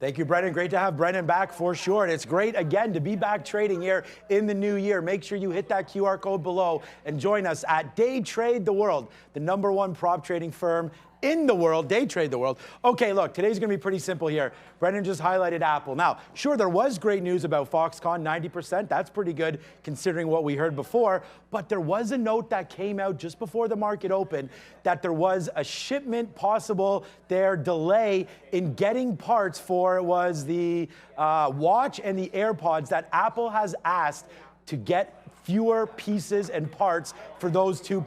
Thank you, Brennan. Great to have Brennan back for sure. And it's great, again, to be back trading here in the new year. Make sure you hit that QR code below and join us at Day Trade the World, the #1 prop trading firm in the world. Day Trade the World. Okay, look, today's going to be pretty simple here. Brennan just highlighted Aapl. Now, sure, there was great news about Foxconn, 90%. That's pretty good considering what we heard before. But there was a note that came out just before the market opened that there was a shipment possible delay in getting parts for the watch and the Airpods that Aapl has asked to get fewer pieces and parts for those two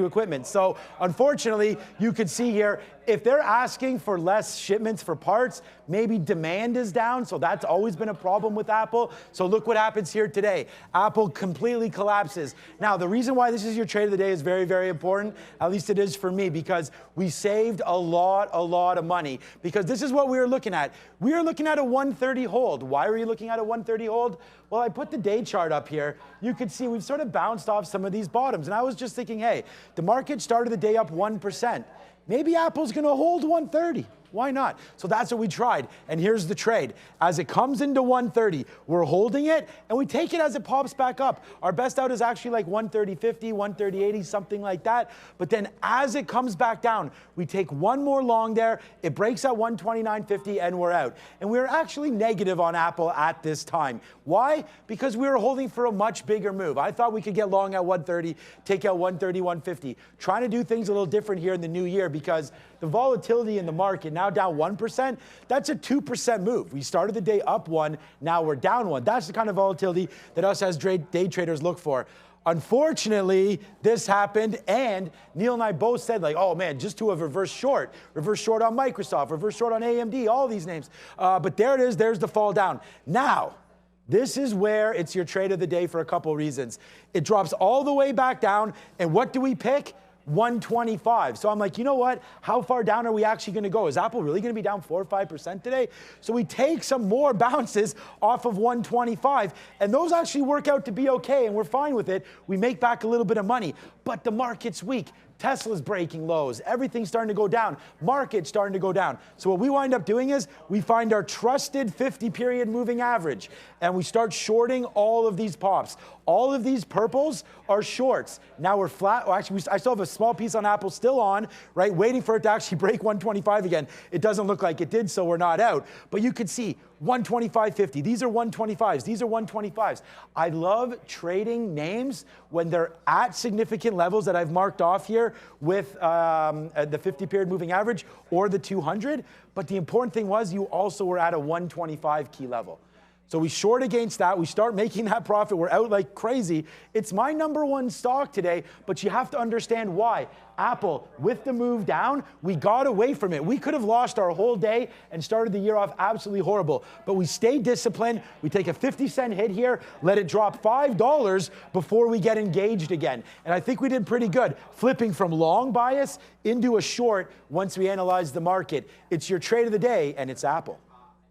equipment. So unfortunately, you could see here, if they're asking for less shipments for parts, maybe demand is down. So that's always been a problem with Aapl. So look what happens here today. Aapl completely collapses. Now, the reason why this is your trade of the day is very, very important. At least it is for me, because we saved a lot of money. Because this is what we were looking at. We were looking at a 130 hold. Why were you looking at a 130 hold? Well, I put the day chart up here. You could see we've sort of bounced off some of these bottoms. And I was just thinking, hey, the market started the day up 1%. Maybe Apple's going to hold 130. Why not? So that's what we tried. And here's the trade. As it comes into 130, we're holding it, and we take it as it pops back up. Our best out is actually like 130.50, 130.80, something like that. But then as it comes back down, we take one more long there. It breaks at 129.50, and we're out. And we're actually negative on Aapl at this time. Why? Because we were holding for a much bigger move. I thought we could get long at 130, take out 130, 150. Trying to do things a little different here in the new year, because the volatility in the market, now down 1%, that's a 2% move. We started the day up 1, now we're down 1. That's the kind of volatility that us as day traders look for. Unfortunately, this happened, and Neil and I both said, like, oh man, just to have reverse short on Microsoft, reverse short on AMD, all these names. But there it is, there's the fall down. Now, this is where it's your trade of the day for a couple reasons. It drops all the way back down, and what do we pick? 125. So I'm like, you know what? How far down are we actually going to go? Is Aapl really going to be down 4 or 5% today? So we take some more bounces off of 125, and those actually work out to be okay, and we're fine with it. We make back a little bit of money, but the market's weak. Tesla's breaking lows. Everything's starting to go down. Market's starting to go down. So what we wind up doing is we find our trusted 50-period moving average, and we start shorting all of these pops. All of these purples are shorts. Now we're flat. Well, actually, I still have a small piece on Aapl still on, right, waiting for it to actually break 125 again. It doesn't look like it did, so we're not out. But you could see 125.50. These are 125s. These are 125s. I love trading names when they're at significant levels that I've marked off here with the 50-period moving average or the 200. But the important thing was you also were at a 125 key level. So we short against that. We start making that profit. We're out like crazy. It's my #1 stock today, but you have to understand why. Aapl, with the move down, we got away from it. We could have lost our whole day and started the year off absolutely horrible. But we stay disciplined. We take a 50-cent hit here, let it drop $5 before we get engaged again. And I think we did pretty good, flipping from long bias into a short once we analyze the market. It's your trade of the day, and it's Aapl.